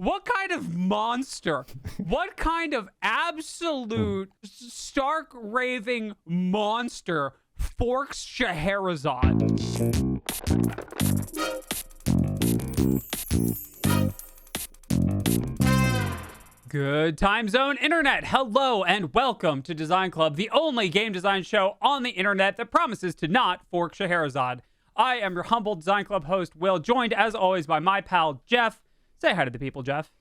What kind of monster? What kind of absolute stark raving monster forks Scheherazade? Good time zone internet. Hello and welcome to Design Club, the only game design show on the internet that promises to not fork Scheherazade. I am your humble Design Club host, Will, joined as always by my pal, Jeff. Say hi to the people, Jeff.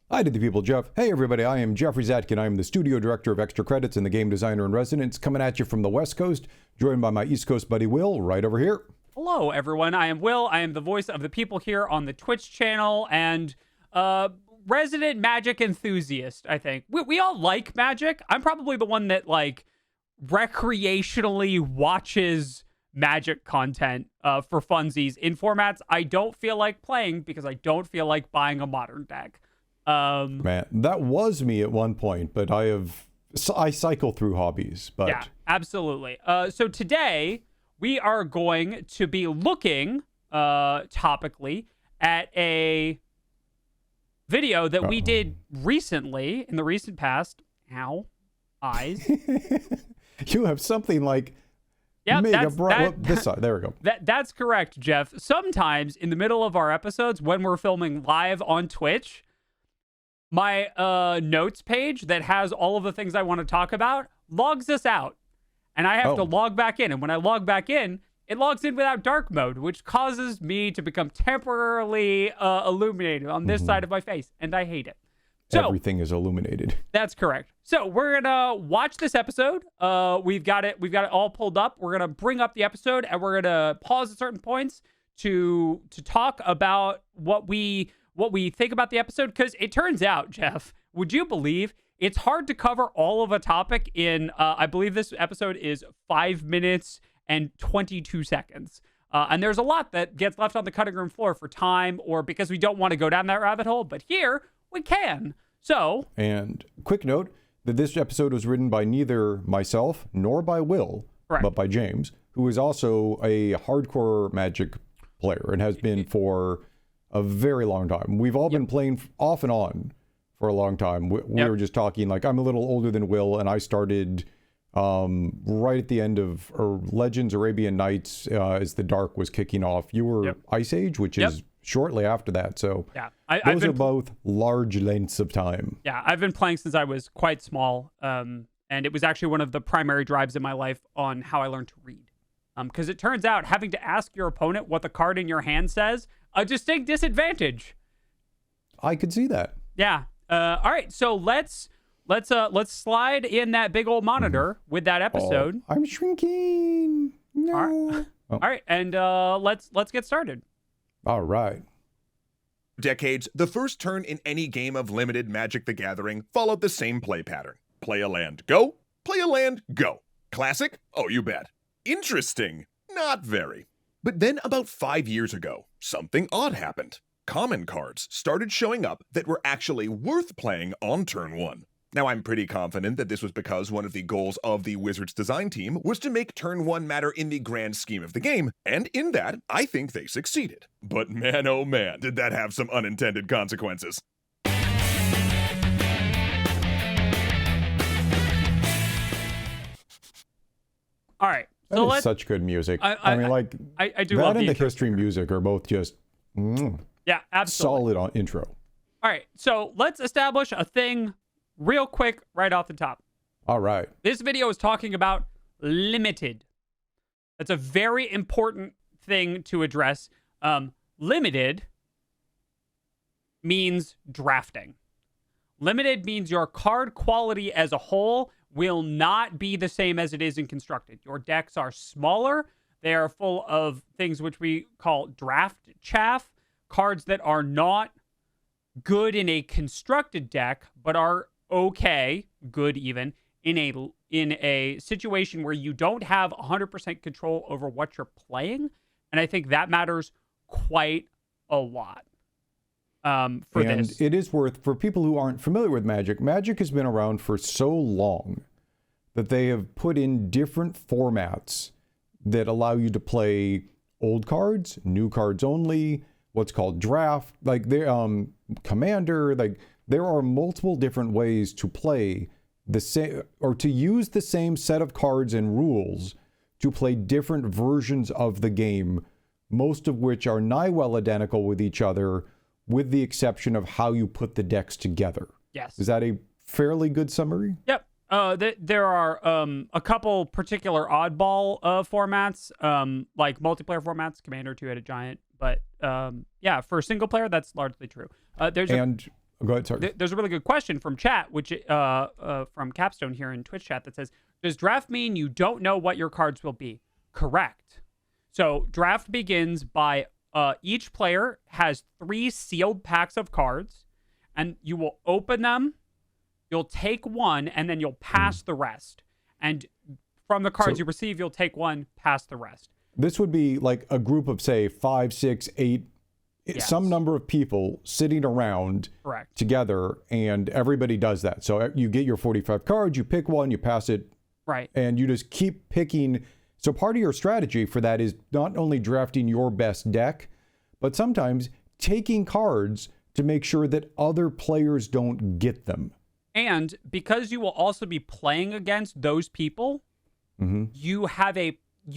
Hi to the people, Jeff. Hey, everybody. I am Geoffrey Zatkin. I am the studio director of Extra Credits and the game designer in residence, coming at you from the West Coast, joined by my East Coast buddy, Will, right over here. Hello, everyone. I am Will. I am the voice of the people here on the Twitch channel and resident Magic enthusiast, I think. We all like Magic. I'm probably the one that, like, recreationally watches Magic content for funsies in formats I don't feel like playing because I don't feel like buying a modern deck. Man, that was me at one point, but I cycle through hobbies. But yeah, absolutely. So today we are going to be looking topically at a video that we did recently in the recent past. Ow, eyes. You have something like this side. There we go. That's correct, Jeff. Sometimes in the middle of our episodes, when we're filming live on Twitch, my notes page that has all of the things I want to talk about logs us out, and I have to log back in. And when I log back in, it logs in without dark mode, which causes me to become temporarily illuminated on this side of my face, and I hate it. So, everything is illuminated. That's correct. So we're gonna watch this episode. We've got it all pulled up. We're gonna bring up the episode and we're gonna pause at certain points to talk about what we think about the episode. Because it turns out, Jeff, would you believe it's hard to cover all of a topic in? I believe this episode is 5 minutes and 22 seconds. And there's a lot that gets left on the cutting room floor for time or because we don't want to go down that rabbit hole. But here we can. So, and quick note that this episode was written by neither myself nor by Will, correct, but by James, who is also a hardcore Magic player and has been for a very long time. We've all been playing off and on for a long time. We were just talking, like, I'm a little older than Will, and I started right at the end of Legends Arabian Nights as the Dark was kicking off. You were Ice Age, which is shortly after that. So those are both large lengths of time. Yeah, I've been playing since I was quite small. And it was actually one of the primary drives in my life on how I learned to read. Because it turns out having to ask your opponent what the card in your hand says, a distinct disadvantage. I could see that. Yeah. All right. So let's slide in that big old monitor with that episode. I'm shrinking. No. All right. And let's get started. All right. Decades, the first turn in any game of limited Magic the Gathering followed the same play pattern. Play a land, go. Play a land, go. Classic? Oh, you bet. Interesting? Not very. But then about 5 years ago, something odd happened. Common cards started showing up that were actually worth playing on turn one. Now, I'm pretty confident that this was because one of the goals of the Wizards design team was to make turn one matter in the grand scheme of the game, and in that, I think they succeeded. But man, oh man, did that have some unintended consequences. All right. So that is such good music. I mean, I do that love and the intro. history music are both just yeah, absolutely solid on intro. All right, so let's establish a thing real quick right off the top. All right. This video is talking about limited. That's a very important thing to address. Limited means drafting. Limited means your card quality as a whole will not be the same as it is in constructed. Your decks are smaller. They are full of things which we call draft chaff, cards that are not good in a constructed deck, but are okay, good even, in a situation where you don't have 100% control over what you're playing. And I think that matters quite a lot for this. And it is worth, for people who aren't familiar with Magic, Magic has been around for so long that they have put in different formats that allow you to play old cards, new cards only, what's called draft. Like commander. Like, there are multiple different ways to play the same, or to use the same set of cards and rules to play different versions of the game, most of which are nigh well identical with each other, with the exception of how you put the decks together. Yes. Is that a fairly good summary? Yep. There are a couple particular oddball formats, like multiplayer formats, Commander, Two-Headed Giant. But yeah, for single player, that's largely true. Go ahead, sorry. There's a really good question from chat, which from Capstone here in Twitch chat, that says, does draft mean you don't know what your cards will be? Correct. So draft begins by each player has 3 sealed packs of cards, and you will open them. You'll take one, and then you'll pass the rest. And from the cards you receive, you'll take one, pass the rest. This would be like a group of, say, 5, 6, 8, some number of people sitting around together, and everybody does that. So you get your 45 cards, you pick one, you pass it, and you just keep picking. So part of your strategy for that is not only drafting your best deck, but sometimes taking cards to make sure that other players don't get them. And because you will also be playing against those people, you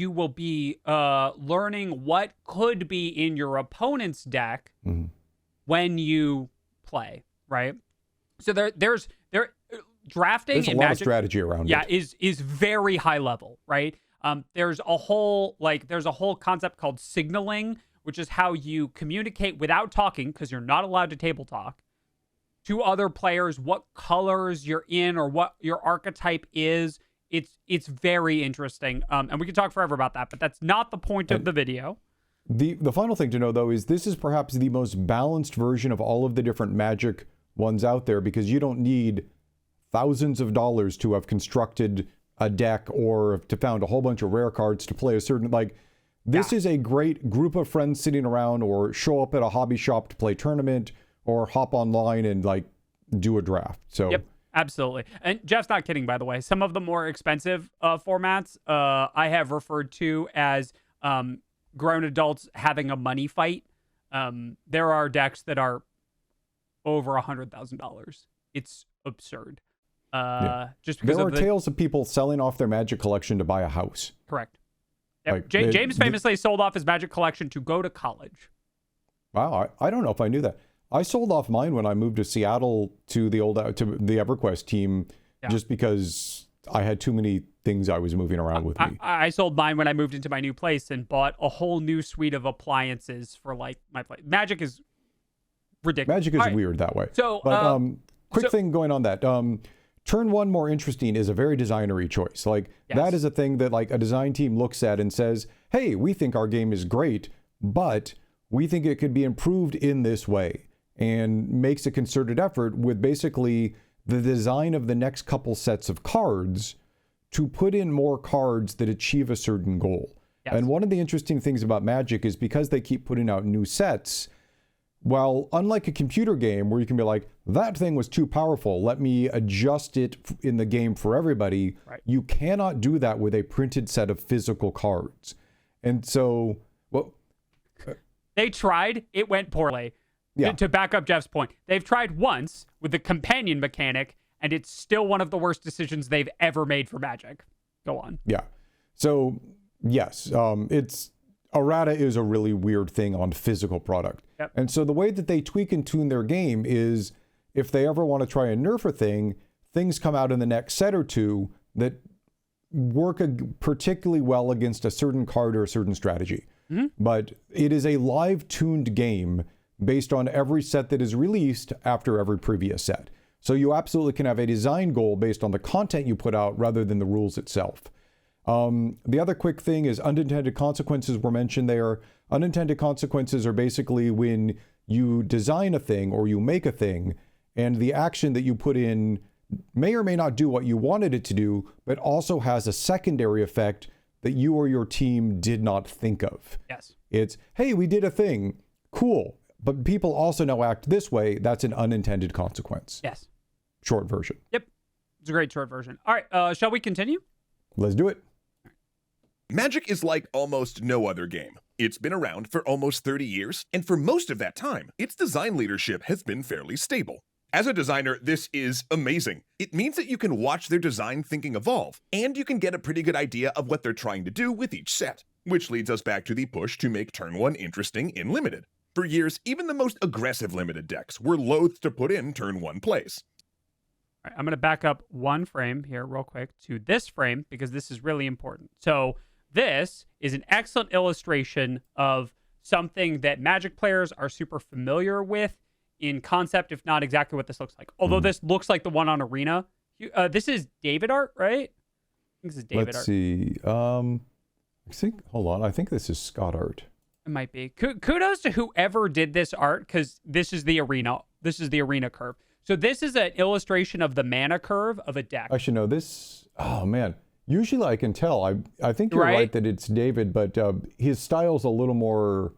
will be learning what could be in your opponent's deck when you play, right? So there's drafting there's a and lot Magic, of strategy around it. is very high level, right? There's a whole concept called signaling, which is how you communicate without talking, because you're not allowed to table talk, to other players, what colors you're in or what your archetype is. It's very interesting, and we can talk forever about that, but that's not the point of the video. The final thing to know, though, is this is perhaps the most balanced version of all of the different Magic ones out there, because you don't need thousands of dollars to have constructed a deck or to found a whole bunch of rare cards to play a certain, like, this is a great group of friends sitting around, or show up at a hobby shop to play tournament, or hop online and like do a draft. So yep, absolutely. And Jeff's not kidding, by the way. Some of the more expensive formats I have referred to as grown adults having a money fight. There are decks that are over $100,000. It's absurd. Just because there are tales of people selling off their Magic collection to buy a house. Correct. Yep. Like, James famously sold off his Magic collection to go to college. Wow, I don't know if I knew that. I sold off mine when I moved to Seattle to the EverQuest team, just because I had too many things I was moving around with me. I sold mine when I moved into my new place and bought a whole new suite of appliances for like my place. Magic is ridiculous. Magic is weird that way. So, but quick thing going on that. Turn one more interesting is a very designery choice. Like that is a thing that like a design team looks at and says, hey, we think our game is great, but we think it could be improved in this way, and makes a concerted effort with basically the design of the next couple sets of cards to put in more cards that achieve a certain goal. And one of the interesting things about Magic is because they keep putting out new sets, while unlike a computer game where you can be like, that thing was too powerful, let me adjust it in the game for everybody, you cannot do that with a printed set of physical cards. And so, they tried, it went poorly. To back up Jeff's point, they've tried once with the companion mechanic, and it's still one of the worst decisions they've ever made for Magic. Go on. Yeah. So, yes, errata is a really weird thing on physical product. And so the way that they tweak and tune their game is if they ever want to try and nerf a thing, things come out in the next set or two that work particularly well against a certain card or a certain strategy. But it is a live tuned game based on every set that is released after every previous set. So you absolutely can have a design goal based on the content you put out rather than the rules itself. The other quick thing is unintended consequences were mentioned there. Unintended consequences are basically when you design a thing or you make a thing, and the action that you put in may or may not do what you wanted it to do, but also has a secondary effect that you or your team did not think of. It's, hey, we did a thing. Cool. But people also now act this way. That's an unintended consequence. Short version. Yep. It's a great short version. All right. Shall we continue? Let's do it. Magic is like almost no other game. It's been around for almost 30 years, and for most of that time, its design leadership has been fairly stable. As a designer, this is amazing. It means that you can watch their design thinking evolve, and you can get a pretty good idea of what they're trying to do with each set, which leads us back to the push to make Turn 1 interesting in Limited. For years, even the most aggressive Limited decks were loath to put in Turn 1 plays. All right, I'm going to back up one frame here real quick to this frame because this is really important. So this is an excellent illustration of something that Magic players are super familiar with in concept, if not exactly what this looks like. Although this looks like the one on Arena. This is David art, right? I think this is David art. Let's see. Hold on. I think this is Scott art. It might be. Kudos to whoever did this art because this is the Arena. This is the Arena curve. So this is an illustration of the mana curve of a deck. I should know this. Oh, man. Usually I can tell. I think you're right that it's David, but his style's a little more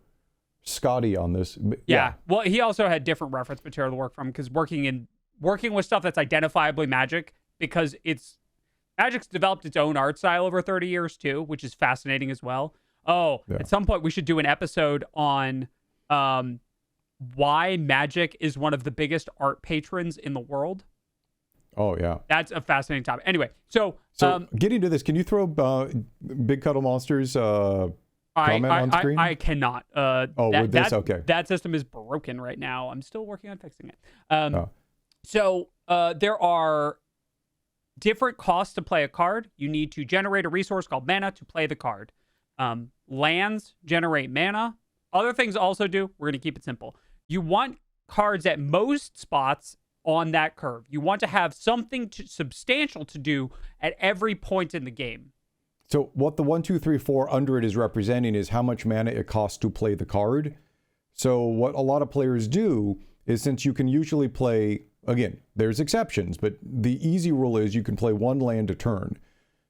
Scotty on this. Yeah. Well, he also had different reference material to work from because working with stuff that's identifiably Magic because Magic's developed its own art style over 30 years too, which is fascinating as well. At some point we should do an episode on why Magic is one of the biggest art patrons in the world. Oh, yeah. That's a fascinating topic. Anyway, so getting to this, can you throw Big Cuddle Monsters comment on screen? I cannot. Okay. That system is broken right now. I'm still working on fixing it. So there are different costs to play a card. You need to generate a resource called mana to play the card. Lands generate mana. Other things also do. We're going to keep it simple. You want cards at most spots on that curve. You want to have something substantial to do at every point in the game. So what the 1, 2, 3, 4 under it is representing is how much mana it costs to play the card. So what a lot of players do is, since you can usually play, again, there's exceptions, but the easy rule is you can play 1 land a turn.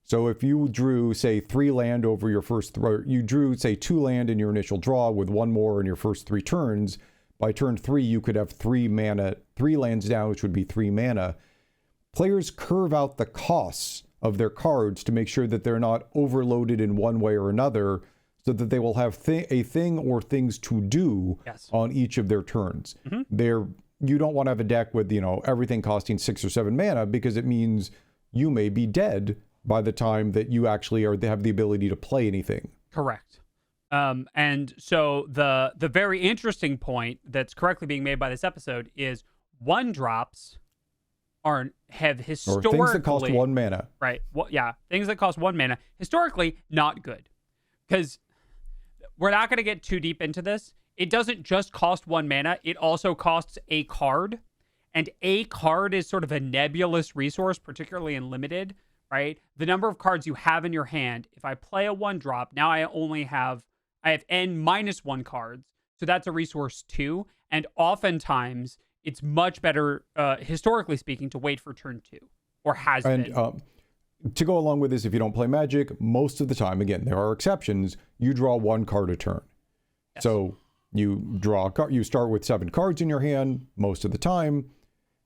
So if you drew, say, 3 land over your first throw, you drew, say, 2 land in your initial draw with 1 more in your first 3 turns. By turn 3, you could have 3 lands down, which would be 3 mana. Players curve out the costs of their cards to make sure that they're not overloaded in one way or another, so that they will have a thing or things to do on each of their turns. You don't want to have a deck with, everything costing 6 or 7 mana, because it means you may be dead by the time that you actually have the ability to play anything. Correct. And so the very interesting point that's correctly being made by this episode is 1-drops have historically, or things that cost 1 mana. Right. Well, yeah, things that cost 1 mana historically not good, because we're not going to get too deep into this. It doesn't just cost 1 mana; it also costs a card, and a card is sort of a nebulous resource, particularly in Limited. Right. The number of cards you have in your hand. If I play a 1-drop, now I have N-1 cards. So that's a resource 2. And oftentimes it's much better, historically speaking, to wait for turn 2, or has been. To go along with this, if you don't play Magic, most of the time, again, there are exceptions, you draw 1 card a turn. Yes. So you draw a card, you start with 7 cards in your hand most of the time.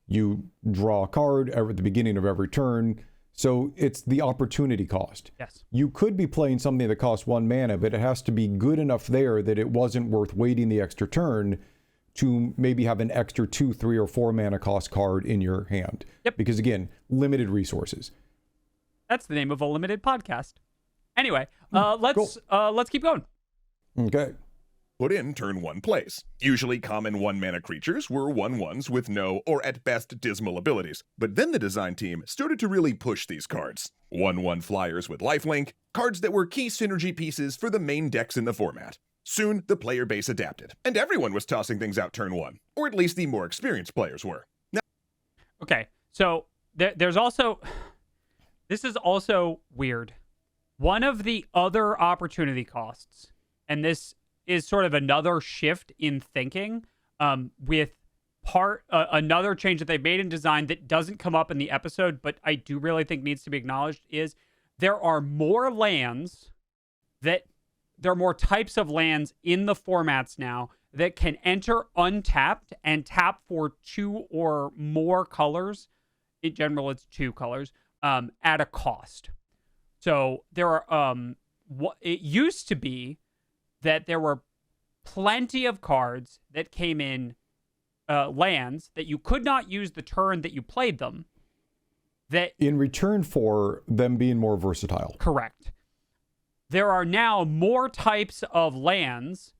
You draw a card at the beginning of every turn. So it's the opportunity cost. Yes. You could be playing something that costs 1 mana, but it has to be good enough there that it wasn't worth waiting the extra turn to maybe have an extra 2, 3, or 4 mana cost card in your hand. Yep. Because again, limited resources. That's the name of a Limited podcast. Anyway, let's keep going. Okay. Put in turn 1 plays. Usually common 1-mana creatures were 1/1s with no, or at best, dismal abilities. But then the design team started to really push these cards. 1/1 flyers with lifelink, cards that were key synergy pieces for the main decks in the format. Soon, the player base adapted, and everyone was tossing things out turn 1, or at least the more experienced players were. Okay, so there's also... This is also weird. One of the other opportunity costs, and this is sort of another shift in thinking, with another change that they've made in design that doesn't come up in the episode, but I do really think needs to be acknowledged, is there are more types of lands in the formats now that can enter untapped and tap for 2 or more colors. In general, it's 2 colors, at a cost. So there are, it used to be that there were plenty of cards that came in lands that you could not use the turn that you played them. That in return for them being more versatile. Correct. There are now more types of lands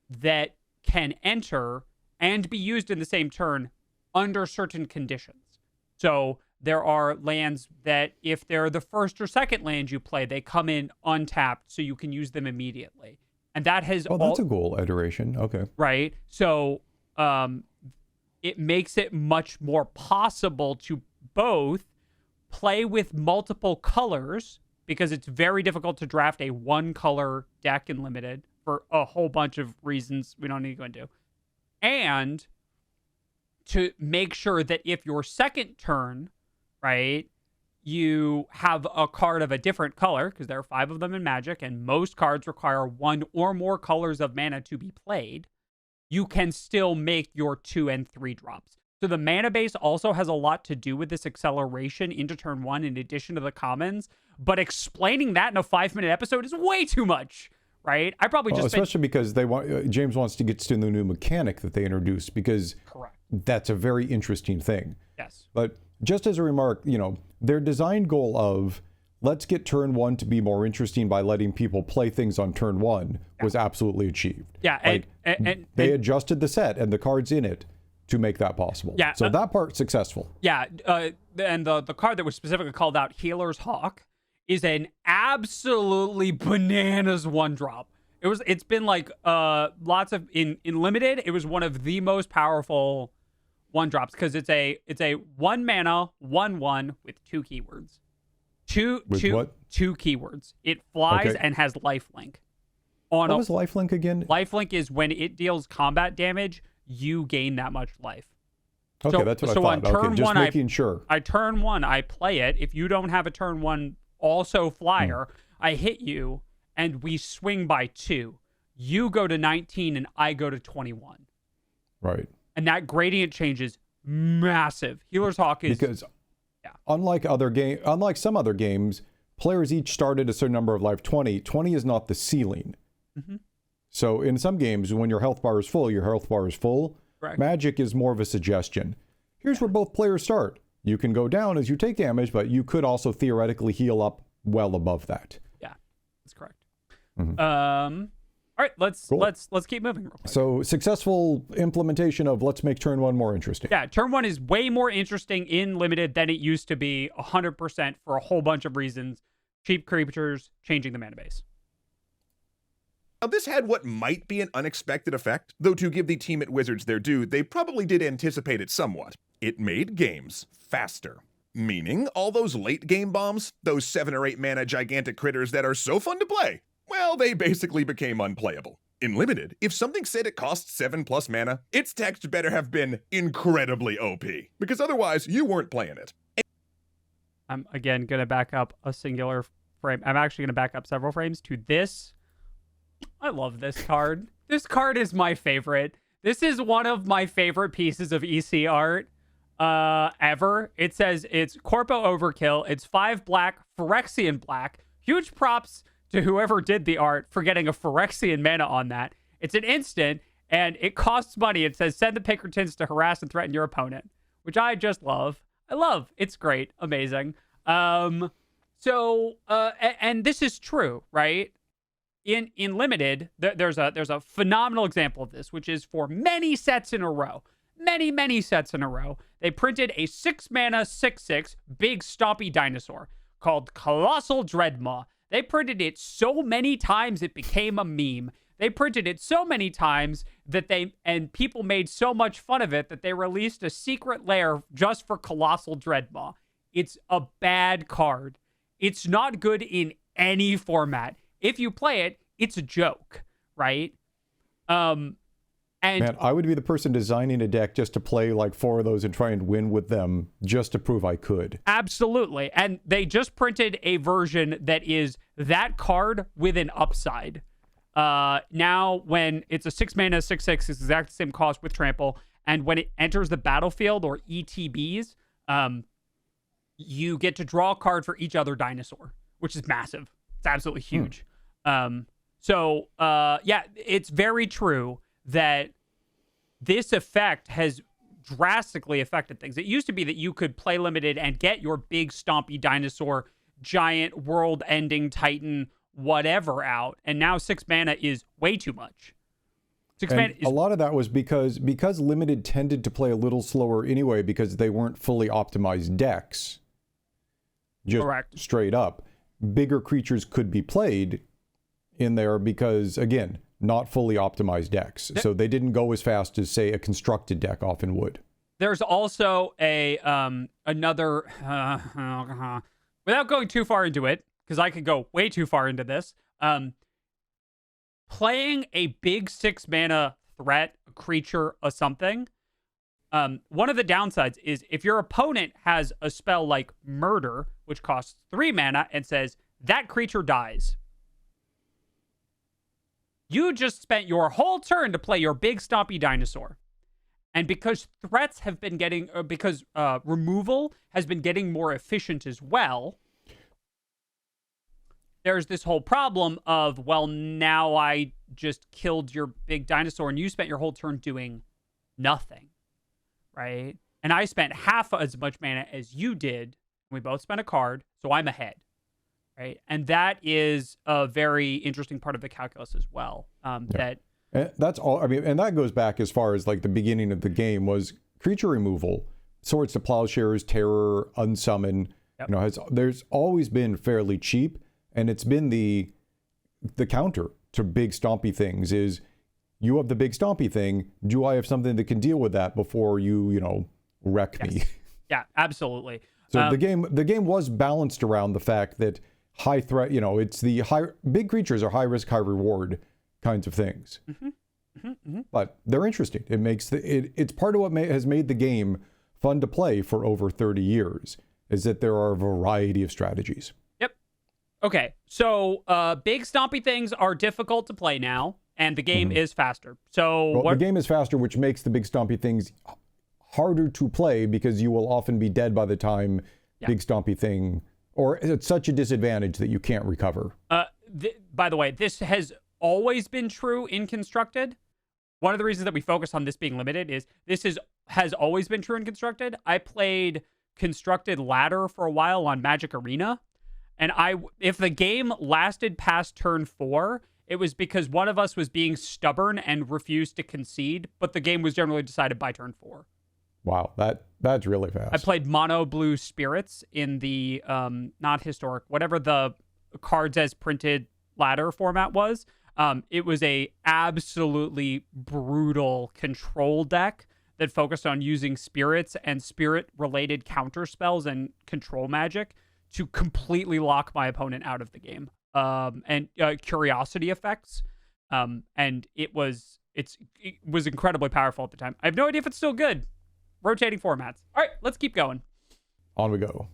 that can enter and be used in the same turn under certain conditions. So there are lands that if they're the first or second land you play, they come in untapped so you can use them immediately. And that has that's a cool iteration. Okay. Right. So it makes it much more possible to both play with multiple colors, because it's very difficult to draft a one color deck in Limited for a whole bunch of reasons we don't need to go into. And to make sure that if your second turn, right, you have a card of a different color, because there are 5 of them in Magic, and most cards require 1 or more colors of mana to be played, you can still make your 2 and 3 drops. So the mana base also has a lot to do with this acceleration into turn 1 in addition to the commons, but explaining that in a 5-minute episode is way too much, right? I probably just especially because they want James wants to get to the new mechanic that they introduced, because Correct. That's a very interesting thing. Yes. But just as a remark, their design goal of let's get turn 1 to be more interesting by letting people play things on turn 1 was absolutely achieved. Yeah, and they adjusted the set and the cards in it to make that possible. Yeah, so that part's successful. Yeah, and the card that was specifically called out, Healer's Hawk, is an absolutely bananas 1-drop. It's been like lots of in Limited. It was one of the most powerful 1-drops because it's a 1 mana 1/1 with 2 keywords. Two keywords. It flies and has lifelink. What was lifelink again? Lifelink is when it deals combat damage, you gain that much life. Okay, that's what I thought. On turn just 1, making sure. I turn 1, I play it. If you don't have a turn 1 also flyer, I hit you, and we swing by 2. You go to 19, and I go to 21. Right. And that gradient change is massive. Healer's Hawk is... Because unlike some other games, players each start at a certain number of life. 20 is not the ceiling. Mm-hmm. So in some games, when your health bar is full, your health bar is full. Correct. Magic is more of a suggestion. Here's where both players start. You can go down as you take damage, but you could also theoretically heal up well above that. Yeah, that's correct. Mm-hmm. All right, let's keep moving real quick. So successful implementation of let's make turn 1 more interesting. Yeah, turn 1 is way more interesting in Limited than it used to be 100% for a whole bunch of reasons. Cheap creatures, changing the mana base. Now, this had what might be an unexpected effect, though to give the team at Wizards their due, they probably did anticipate it somewhat. It made games faster. Meaning, all those late game bombs, those 7 or 8 mana gigantic critters that are so fun to play, well, they basically became unplayable. In Limited, if something said it costs 7+ mana, its text better have been incredibly OP, because otherwise you weren't playing it. I'm again going to back up a singular frame. I'm actually going to back up several frames to this. I love this card. This card is my favorite. This is one of my favorite pieces of EC art ever. It says it's Corpo Overkill. It's 5 black, Phyrexian black. Huge props to whoever did the art for getting a Phyrexian mana on that. It's an instant, and it costs money. It says send the Pinkertons to harass and threaten your opponent, which I just love. I love. It's great. Amazing. And this is true, right? In Limited, there's a phenomenal example of this, which is for many sets in a row. Many sets in a row. They printed a 6-mana 6/6 big stompy dinosaur called Colossal Dreadmaw. They printed it so many times it became a meme. They printed it so many times that people made so much fun of it that they released a secret lair just for Colossal Dreadmaw. It's a bad card. It's not good in any format. If you play it, it's a joke, right? And man, I would be the person designing a deck just to play like 4 of those and try and win with them just to prove I could. Absolutely. And they just printed a version that is that card with an upside. Now, when it's a 6-mana 6/6, it's exact same cost with trample. And when it enters the battlefield or ETBs, you get to draw a card for each other dinosaur, which is massive. It's absolutely huge. So, yeah, it's very true that this effect has drastically affected things. It used to be that you could play limited and get your big stompy dinosaur, giant world-ending titan, whatever out, and now 6 mana is way too much. 6 mana is... A lot of that was because limited tended to play a little slower anyway because they weren't fully optimized decks. Just Correct. Straight up. Bigger creatures could be played in there because, again, not fully optimized decks. So they didn't go as fast as, say, a constructed deck often would. There's also another... without going too far into it, because I could go way too far into this, playing a big 6 mana threat, a creature, or something, one of the downsides is if your opponent has a spell like Murder, which costs 3 mana and says, that creature dies. You just spent your whole turn to play your big stompy dinosaur. And because threats have been getting, because removal has been getting more efficient as well, there's this whole problem of, well, now I just killed your big dinosaur and you spent your whole turn doing nothing, right? And I spent half as much mana as you did. We both spent a card, so I'm ahead, right? And that is a very interesting part of the calculus as well. That and that's all. I mean, and that goes back as far as like the beginning of the game was creature removal, Swords to Plowshares, Terror, Unsummon. Yep. You know, there's always been fairly cheap, and it's been the counter to big stompy things. Is you have the big stompy thing? Do I have something that can deal with that before you wreck me? Yeah, absolutely. So the game was balanced around the fact that high threat. It's the big creatures are high risk, high reward kinds of things. Mm-hmm. Mm-hmm. Mm-hmm. But they're interesting. It makes it's part of what has made the game fun to play for over 30 years is that there are a variety of strategies. Yep. Okay. So big stompy things are difficult to play now, and the game is faster. So the game is faster, which makes the big stompy things harder to play because you will often be dead by the time big stompy thing, or it's such a disadvantage that you can't recover. By the way, this has always been true in Constructed. One of the reasons that we focus on this being limited is this has always been true in Constructed. I played Constructed Ladder for a while on Magic Arena, and if the game lasted past turn 4, it was because one of us was being stubborn and refused to concede, but the game was generally decided by turn 4. Wow, that's really fast. I played Mono Blue Spirits in the not historic, whatever the cards as printed ladder format was. It was a absolutely brutal control deck that focused on using spirits and spirit-related counter spells and control magic to completely lock my opponent out of the game. And curiosity effects. And it was incredibly powerful at the time. I have no idea if it's still good. Rotating formats. All right, let's keep going. On we go.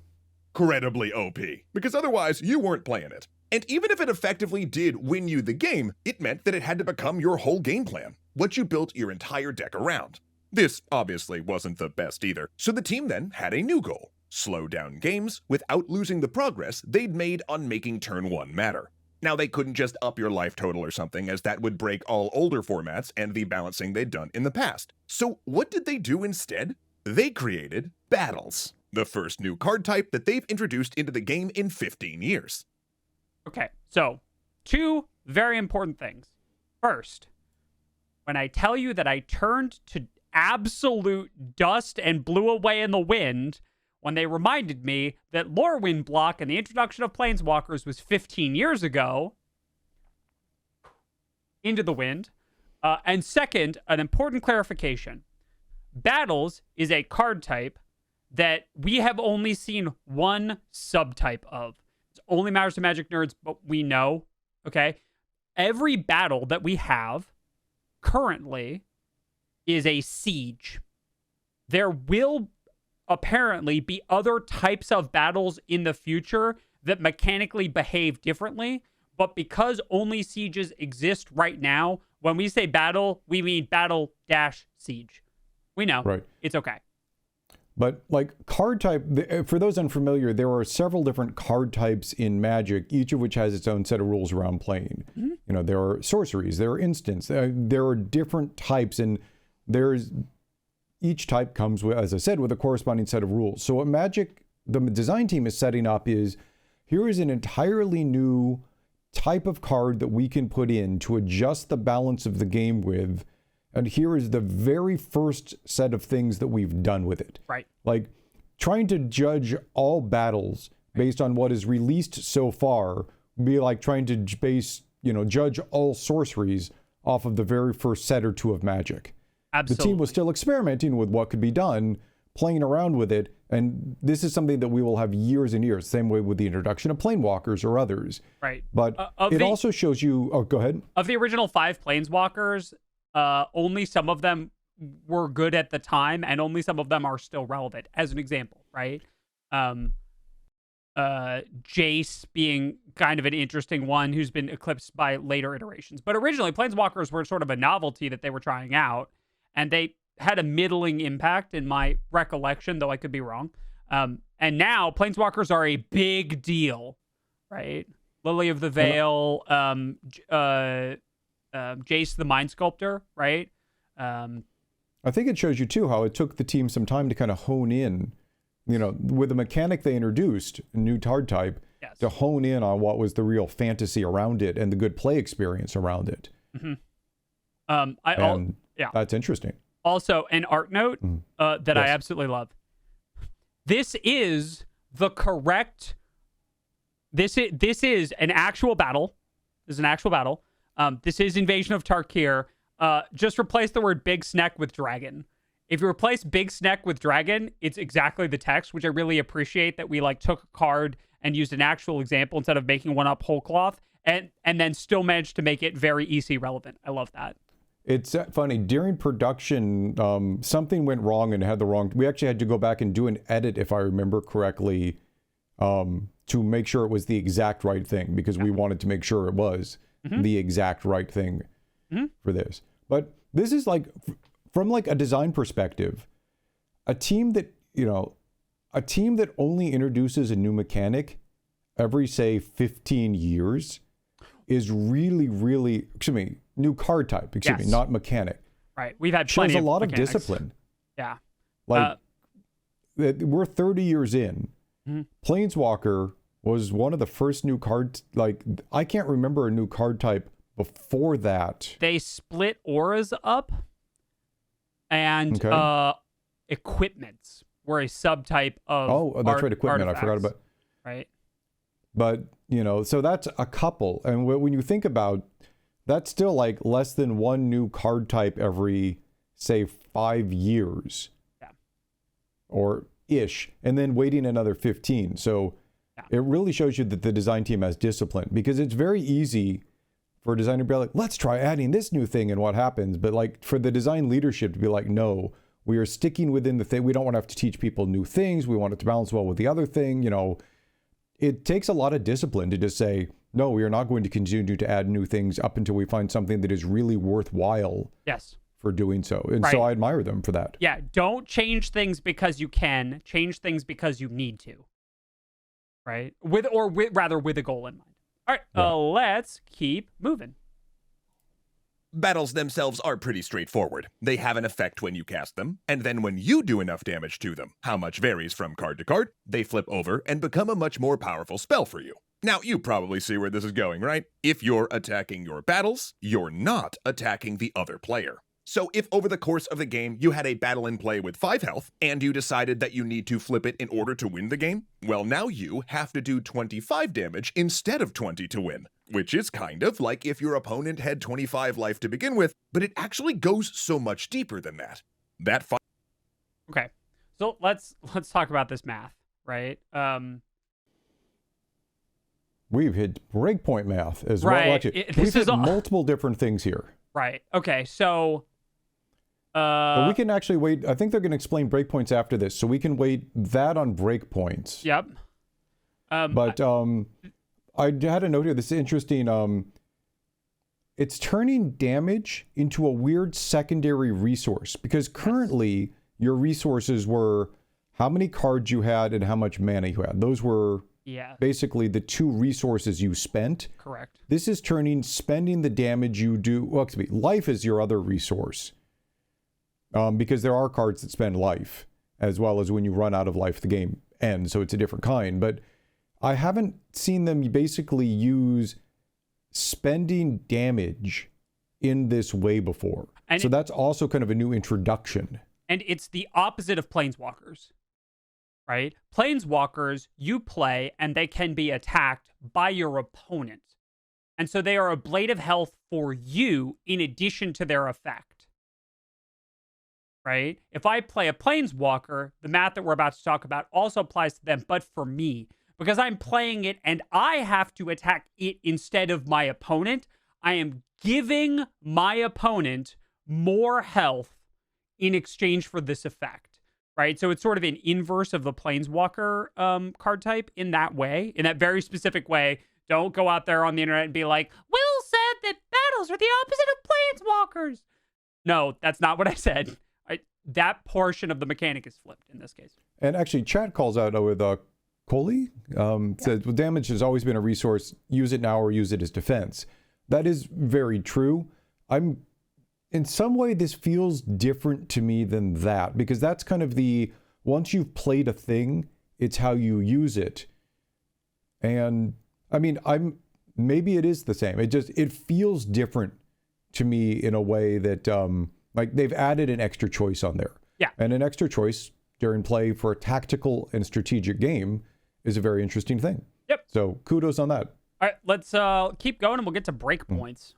Incredibly OP, because otherwise you weren't playing it. And even if it effectively did win you the game, it meant that it had to become your whole game plan, what you built your entire deck around. This obviously wasn't the best either, so the team then had a new goal: slow down games without losing the progress they'd made on making turn 1 matter. Now, they couldn't just up your life total or something, as that would break all older formats and the balancing they'd done in the past. So what did they do instead? They created battles, the first new card type that they've introduced into the game in 15 years. Okay, so 2 very important things. First, when I tell you that I turned to absolute dust and blew away in the wind when they reminded me that Lorwyn block and the introduction of Planeswalkers was 15 years ago, into the wind. And second, an important clarification. Battles is a card type that we have only seen one subtype of. It only matters to Magic nerds, but we know, okay? Every battle that we have currently is a siege. There will apparently be other types of battles in the future that mechanically behave differently, but because only sieges exist right now, when we say battle, we mean battle-siege. We know. Right. It's okay. But like card type, for those unfamiliar, there are several different card types in Magic, each of which has its own set of rules around playing. Mm-hmm. there are sorceries, there are instants, there are different types, and each type comes with, as I said, with a corresponding set of rules. So what Magic, the design team, is setting up is, here is an entirely new type of card that we can put in to adjust the balance of the game with, and here is the very first set of things that we've done with it. Right. Like, trying to judge all battles based on what is released so far would be like trying to judge all sorceries off of the very first set or two of Magic. Absolutely. The team was still experimenting with what could be done, playing around with it, and this is something that we will have years and years, same way with the introduction of Planeswalkers or others. Right. But it also shows you... Oh, go ahead. Of the original 5 Planeswalkers, only some of them were good at the time, and only some of them are still relevant, as an example, right? Jace being kind of an interesting one who's been eclipsed by later iterations. But originally, Planeswalkers were sort of a novelty that they were trying out, and they had a middling impact in my recollection, though I could be wrong. And now, Planeswalkers are a big deal, right? Lily of the Veil, Jace the Mind Sculptor, right? I think it shows you, too, how it took the team some time to kind of hone in, with the mechanic they introduced, a new card type, yes, to hone in on what was the real fantasy around it and the good play experience around it. Mm-hmm. That's interesting. Also, an art note that Yes. I absolutely love. This is the correct... This is an actual battle. This is an actual battle. This is Invasion of Tarkir. Just replace the word Big Snack with Dragon. If you replace Big Snack with Dragon, it's exactly the text, which I really appreciate that we took a card and used an actual example instead of making one up whole cloth, and then still managed to make it very EC relevant. I love that. It's funny. During production, something went wrong and had the wrong... We actually had to go back and do an edit, if I remember correctly, to make sure it was the exact right thing, because we wanted to make sure it was the exact right thing for this. But this is from a design perspective, a team that only introduces a new mechanic every, say, 15 years is really, really... Excuse me. New card type, excuse me, not mechanic. Right. We've had shows plenty a lot of mechanics. discipline. Yeah. We're 30 years in. Planeswalker was one of the first new cards. I can't remember a new card type before that. They split auras up, and equipments were a subtype of... Oh, that's right, equipment. Artifacts, I forgot about... Right. But, so that's a couple. And when you think about... That's still less than one new card type every, say, 5 years. Yeah. Or ish. And then waiting another 15. So it really shows you that the design team has discipline, because it's very easy for a designer to be like, let's try adding this new thing and what happens. But for the design leadership to be like, no, we are sticking within the thing. We don't want to have to teach people new things. We want it to balance well with the other thing. It takes a lot of discipline to just say, no, we are not going to continue to add new things up until we find something that is really worthwhile. Yes. For doing so. And so I admire them for that. Yeah. Don't change things because you can. Change things because you need to. Right? With a goal in mind. All right. Yeah. Let's keep moving. Battles themselves are pretty straightforward. They have an effect when you cast them, and then when you do enough damage to them, how much varies from card to card, they flip over and become a much more powerful spell for you. Now, you probably see where this is going, right? If you're attacking your battles, you're not attacking the other player. So if over the course of the game you had a battle in play with 5 health, and you decided that you need to flip it in order to win the game, well, now you have to do 25 damage instead of 20 to win. Which is kind of like if your opponent had 25 life to begin with, but it actually goes so much deeper than that. Okay. So let's talk about this math, right? We've hit breakpoint math as right. well. Actually, we've hit multiple different things here. Right. Okay. So but we can actually wait. I think they're going to explain breakpoints after this, so we can wait that on breakpoints. Yep. But I had a note here. This is interesting. It's turning damage into a weird secondary resource, because currently your resources were how many cards you had and how much mana you had. Those were Yeah. basically the 2 resources you spent. Correct. This is turning spending the damage you do. Well, excuse me, life is your other resource. Because there are cards that spend life, as well as when you run out of life, the game ends. So it's a different kind. But I haven't seen them basically use spending damage in this way before. And so that's also kind of a new introduction. And it's the opposite of Planeswalkers, right? Planeswalkers, you play and they can be attacked by your opponent. And so they are a blade of health for you in addition to their effect, right? If I play a Planeswalker, the math that we're about to talk about also applies to them, but for me, because I'm playing it and I have to attack it instead of my opponent, I am giving my opponent more health in exchange for this effect, right? So it's sort of an inverse of the Planeswalker card type in that way, in that very specific way. Don't go out there on the internet and be like, Will said that battles are the opposite of Planeswalkers. No, that's not what I said. That portion of the mechanic is flipped in this case. And actually, chat calls out with Coley, says, well, damage has always been a resource. Use it now or use it as defense. That is very true. In some way, this feels different to me than that, because that's kind of once you've played a thing, it's how you use it. And I mean, maybe it is the same. It feels different to me in a way that, like they've added an extra choice on there. Yeah. And an extra choice during play for a tactical and strategic game is a very interesting thing. Yep. So kudos on that. All right, let's keep going and we'll get to breakpoints.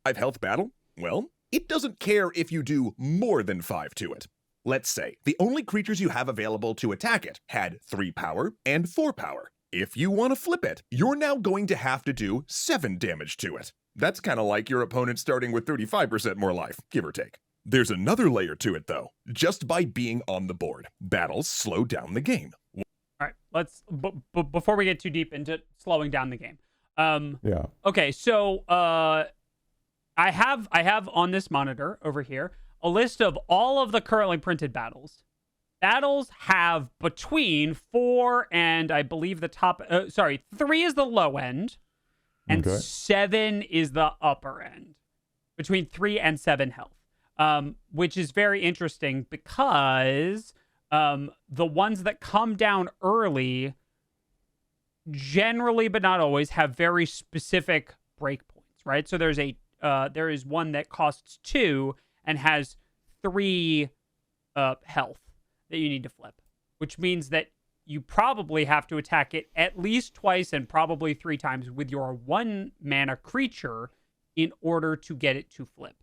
5 health battle? Well, it doesn't care if you do more than 5 to it. Let's say the only creatures you have available to attack it had 3 power and 4 power. If you want to flip it, you're now going to have to do 7 damage to it. That's kind of like your opponent starting with 35% more life, give or take. There's another layer to it, though. Just by being on the board, battles slow down the game. All right, let's before we get too deep into slowing down the game. Yeah. Okay, so I have on this monitor over here a list of all of the currently printed battles. Battles have between 4 and I believe 3 is the low end, and 7 is the upper end. Between 3 and 7 health, which is very interesting because the ones that come down early, generally but not always, have very specific breakpoints, right? So there is one that costs 2 and has 3 health that you need to flip, which means that you probably have to attack it at least twice and probably 3 times with your 1 mana creature in order to get it to flip,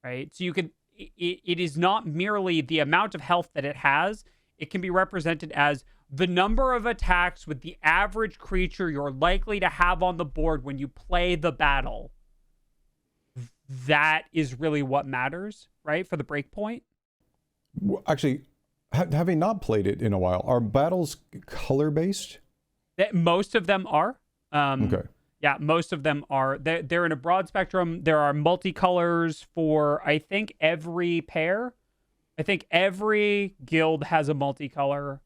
right? So you can, it is not merely the amount of health that it has. It can be represented as the number of attacks with the average creature you're likely to have on the board when you play the battle. That is really what matters, right? For the breakpoint. Well, actually, having not played it in a while, are battles color-based? Most of them are. Okay. Yeah, most of them are. They're in a broad spectrum. There are multicolors for, I think, every pair. I think every guild has a multicolor.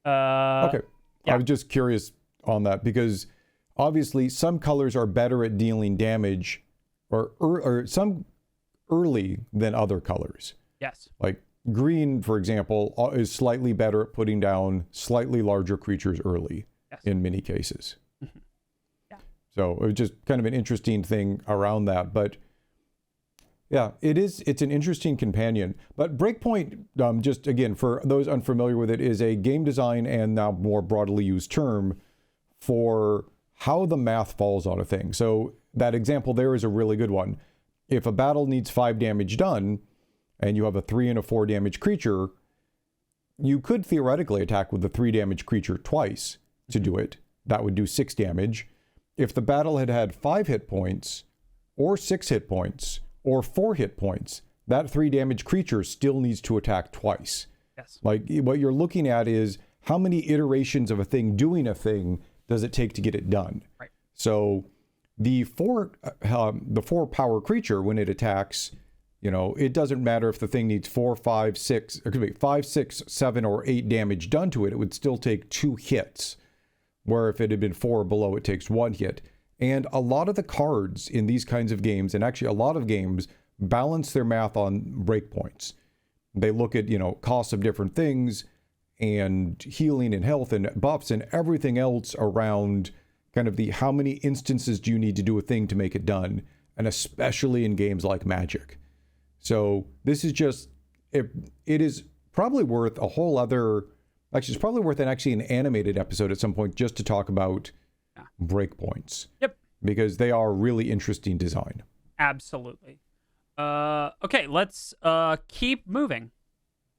Okay. Yeah. I was just curious on that because obviously some colors are better at dealing damage or some early than other colors. Yes. Like green, for example, is slightly better at putting down slightly larger creatures early in many cases. Mm-hmm. Yeah. So it was just kind of an interesting thing around that. But yeah, it's an interesting companion. But Breakpoint, just again, for those unfamiliar with it, is a game design and now more broadly used term for how the math falls on a thing. So that example there is a really good one. If a battle needs 5 damage done, and you have a 3 and a 4 damage creature, you could theoretically attack with the 3 damage creature twice to do it. That would do 6 damage. If the battle had 5 hit points, or 6 hit points, or 4 hit points, that 3 damage creature still needs to attack twice. Yes. Like what you're looking at is how many iterations of a thing doing a thing does it take to get it done? Right. So the 4 power creature, when it attacks, it doesn't matter if the thing needs 4, 5, 6, 7, or 8 damage done to it. It would still take 2 hits. where if it had been 4 or below, it takes 1 hit. And a lot of the cards in these kinds of games, and actually a lot of games, balance their math on breakpoints. They look at, costs of different things and healing and health and buffs and everything else around kind of the how many instances do you need to do a thing to make it done, and especially in games like Magic. So this is just, it is probably worth a whole other, actually it's probably worth an animated episode at some point just to talk about breakpoints. Yep. Because they are really interesting design. Absolutely. Okay, let's keep moving.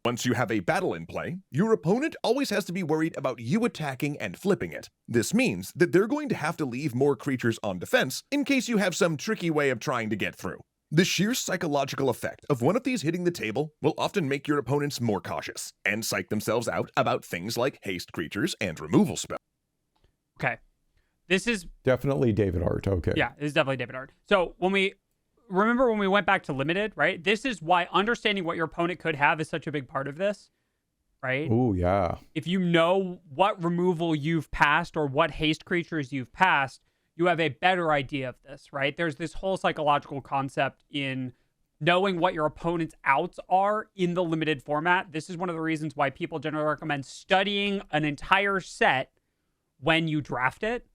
Once you have a battle in play, your opponent always has to be worried about you attacking and flipping it. This means that they're going to have to leave more creatures on defense in case you have some tricky way of trying to get through. The sheer psychological effect of one of these hitting the table will often make your opponents more cautious and psych themselves out about things like haste creatures and removal spells. Okay. This is definitely David Art. Okay. Yeah, it's definitely David Art. So when we went back to limited, right? This is why understanding what your opponent could have is such a big part of this, right? Oh, yeah. If you know what removal you've passed or what haste creatures you've passed, you have a better idea of this, right? There's this whole psychological concept in knowing what your opponent's outs are in the limited format. This is one of the reasons why people generally recommend studying an entire set when you draft it,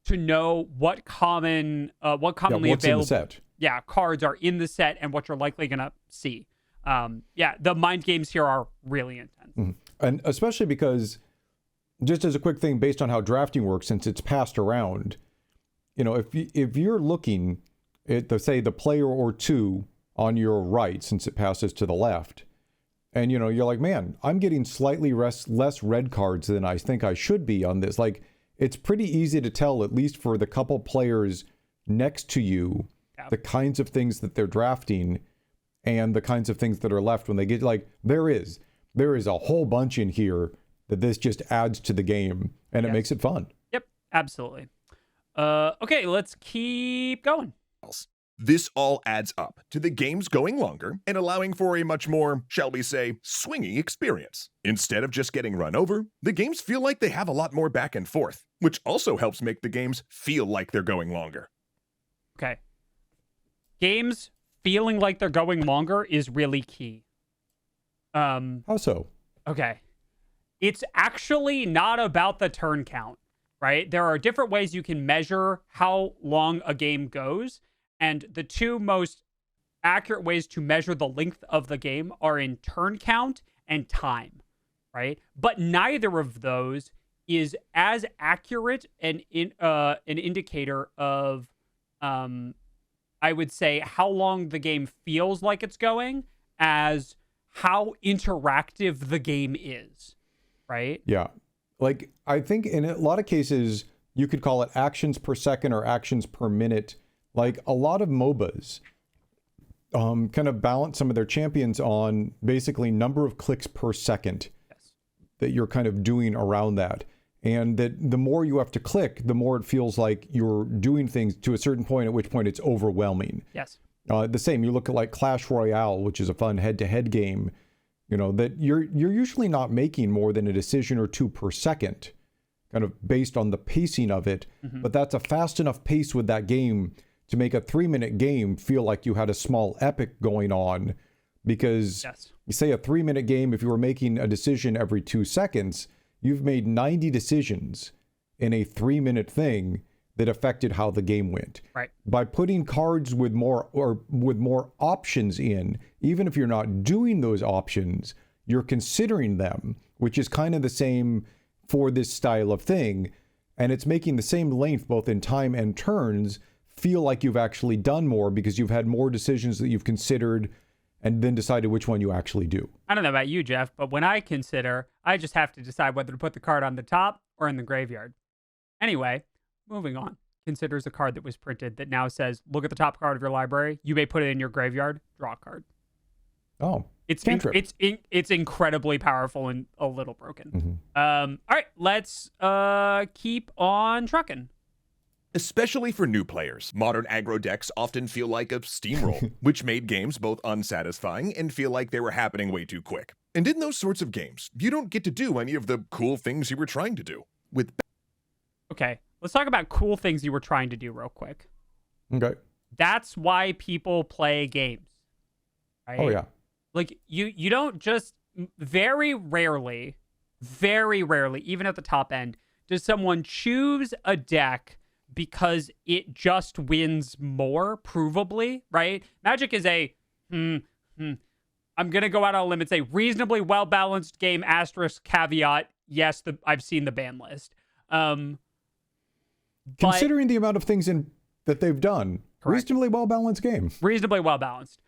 to know what commonly available set. Cards are in the set and what you're likely going to see. The mind games here are really intense. Mm-hmm. And especially because, just as a quick thing, based on how drafting works, since it's passed around, if you're looking at, say, the player or two on your right, since it passes to the left, and, you're like, man, I'm getting slightly less red cards than I think I should be on this. Like, it's pretty easy to tell, at least for the couple players next to you, the kinds of things that they're drafting and the kinds of things that are left when they get, like, there is a whole bunch in here that this just adds to the game, and it makes it fun. Yep, absolutely. Okay, let's keep going. This all adds up to the games going longer and allowing for a much more, shall we say, swinging experience. Instead of just getting run over, the games feel like they have a lot more back and forth, which also helps make the games feel like they're going longer. Okay. Games feeling like they're going longer is really key. How so? Okay. It's actually not about the turn count, right? There are different ways you can measure how long a game goes. And the two most accurate ways to measure the length of the game are in turn count and time, right? But neither of those is as accurate an indicator of, I would say, how long the game feels like it's going as how interactive the game is, right? Yeah. Like, I think in a lot of cases, you could call it actions per second or actions per minute. Like, a lot of MOBAs kind of balance some of their champions on basically number of clicks per second that you're kind of doing around that. And that the more you have to click, the more it feels like you're doing things to a certain point, at which point it's overwhelming. Yes. The same, you look at like Clash Royale, which is a fun head-to-head game, that you're usually not making more than a decision or two per second, kind of based on the pacing of it. Mm-hmm. But that's a fast enough pace with that game to make a 3-minute game feel like you had a small epic going on, because you say a 3-minute game, if you were making a decision every 2 seconds, you've made 90 decisions in a 3-minute thing that affected how the game went. Right. By putting cards with more options in, even if you're not doing those options, you're considering them, which is kind of the same for this style of thing. And it's making the same length, both in time and turns, feel like you've actually done more because you've had more decisions that you've considered and then decided which one you actually do. I don't know about you, Jeff, but when I consider, I just have to decide whether to put the card on the top or in the graveyard. Anyway, moving on. Considers a card that was printed that now says, look at the top card of your library. You may put it in your graveyard. Draw a card. Oh, it's incredibly powerful and a little broken. Mm-hmm. All right, let's keep on trucking. Especially for new players, modern aggro decks often feel like a steamroll, which made games both unsatisfying and feel like they were happening way too quick. And in those sorts of games, you don't get to do any of the cool things you were trying to do. With Okay, let's talk about cool things you were trying to do real quick. Okay. That's why people play games, right? Oh yeah. Like you don't just very rarely, even at the top end, does someone choose a deck because it just wins more, provably, right? Magic is a I'm gonna go out on a limb and say reasonably well balanced game. Asterisk caveat. Yes, I've seen the ban list. Considering the amount of things that they've done, Correct. reasonably well balanced game. Reasonably well balanced.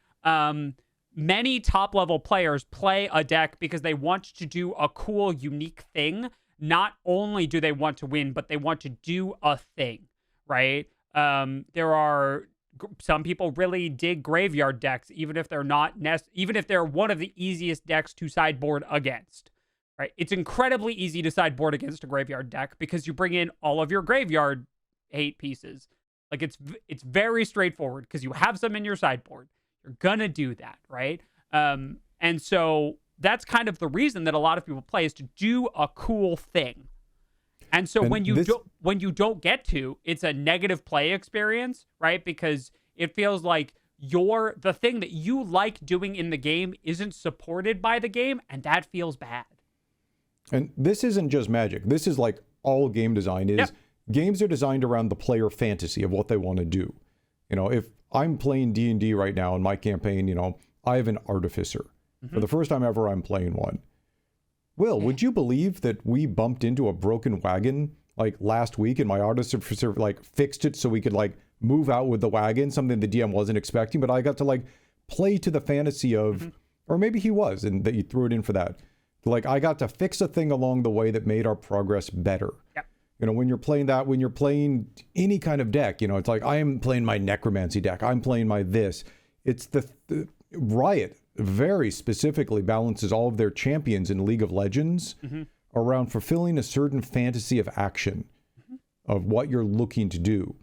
Many top level players play a deck because they want to do a cool, unique thing. Not only do they want to win, but they want to do a thing, right? There are some people really dig graveyard decks, even if they're not even if they're one of the easiest decks to sideboard against. Right? It's incredibly easy to sideboard against a graveyard deck because you bring in all of your graveyard hate pieces. Like it's very straightforward because you have some in your sideboard. You're gonna do that, right? And so that's kind of the reason that a lot of people play is to do a cool thing. And so when you don't get to, it's a negative play experience, right? Because it feels like the thing that you like doing in the game isn't supported by the game, and that feels bad. And this isn't just Magic. This is like all game design is. Yep. Games are designed around the player fantasy of what they want to do. You know, if I'm playing D&D right now in my campaign, you know, I have an artificer. For the first time ever, I'm playing one. Will, would you believe that we bumped into a broken wagon like last week and my artificer like fixed it so we could like move out with the wagon, something the DM wasn't expecting, but I got to like play to the fantasy of, or maybe he was, and that you threw it in for that. Like I got to fix a thing along the way that made our progress better. Yep. You know, when you're playing any kind of deck, you know, it's like I am playing my necromancy deck. I'm playing my this. It's the Riot very specifically balances all of their champions in League of Legends around fulfilling a certain fantasy of action of what you're looking to do.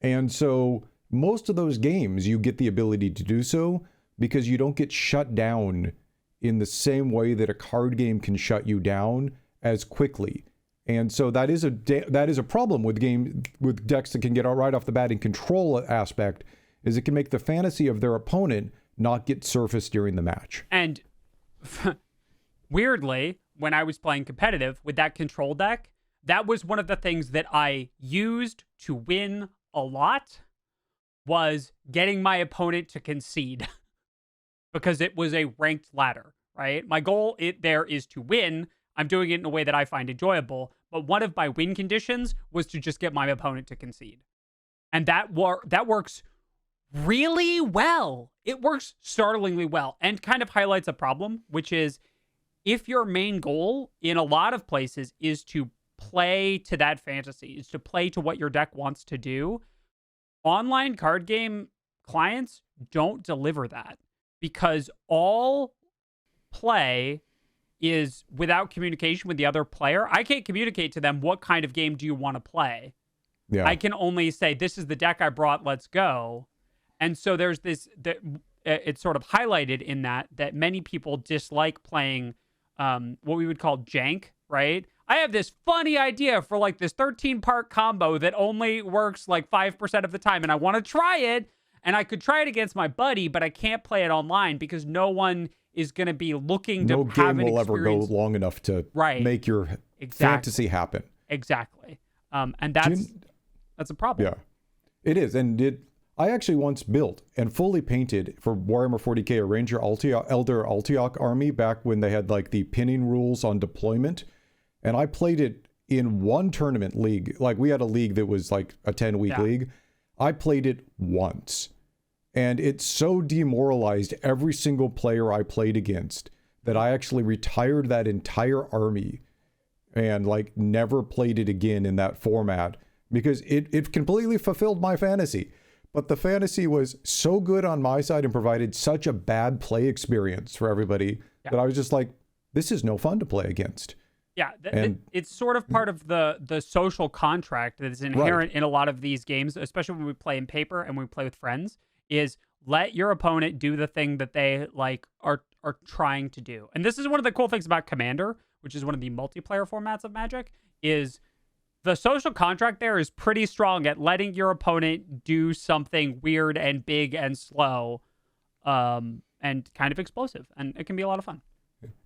And so most of those games, you get the ability to do so because you don't get shut down in the same way that a card game can shut you down as quickly. And so that is a problem with decks that can get out right off the bat in control aspect, is it can make the fantasy of their opponent not get surfaced during the match. And weirdly, when I was playing competitive with that control deck, that was one of the things that I used to win a lot, was getting my opponent to concede because it was a ranked ladder, right? My goal there is to win. I'm doing it in a way that I find enjoyable, but one of my win conditions was to just get my opponent to concede. And that works really well. It works startlingly well and kind of highlights a problem, which is if your main goal in a lot of places is to play to that fantasy, is to play to what your deck wants to do, online card game clients don't deliver that because all play is without communication with the other player. I can't communicate to them what kind of game do you want to play. Yeah. I can only say, this is the deck I brought, let's go. And so there's this, it's sort of highlighted in that many people dislike playing what we would call jank, right? I have this funny idea for like this 13-part combo that only works like 5% of the time, and I want to try it, and I could try it against my buddy, but I can't play it online because no one is going to be looking to no have game an will ever go experience. long enough to Right. make your fantasy happen. Exactly. And that's a problem. Yeah, it is. And I actually once built and fully painted for Warhammer 40k a Ranger Elder Altiok army back when they had like the pinning rules on deployment. And I played it in one tournament league. Like we had a league that was like a 10-week league. I played it once. And it so demoralized every single player I played against that I actually retired that entire army and like never played it again in that format because it completely fulfilled my fantasy. But the fantasy was so good on my side and provided such a bad play experience for everybody that I was just like, this is no fun to play against. Yeah, it's sort of part of the social contract that is inherent in a lot of these games, especially when we play in paper and we play with friends, is let your opponent do the thing that they like are trying to do. And this is one of the cool things about Commander, which is one of the multiplayer formats of Magic, is the social contract there is pretty strong at letting your opponent do something weird and big and slow, and kind of explosive, and it can be a lot of fun.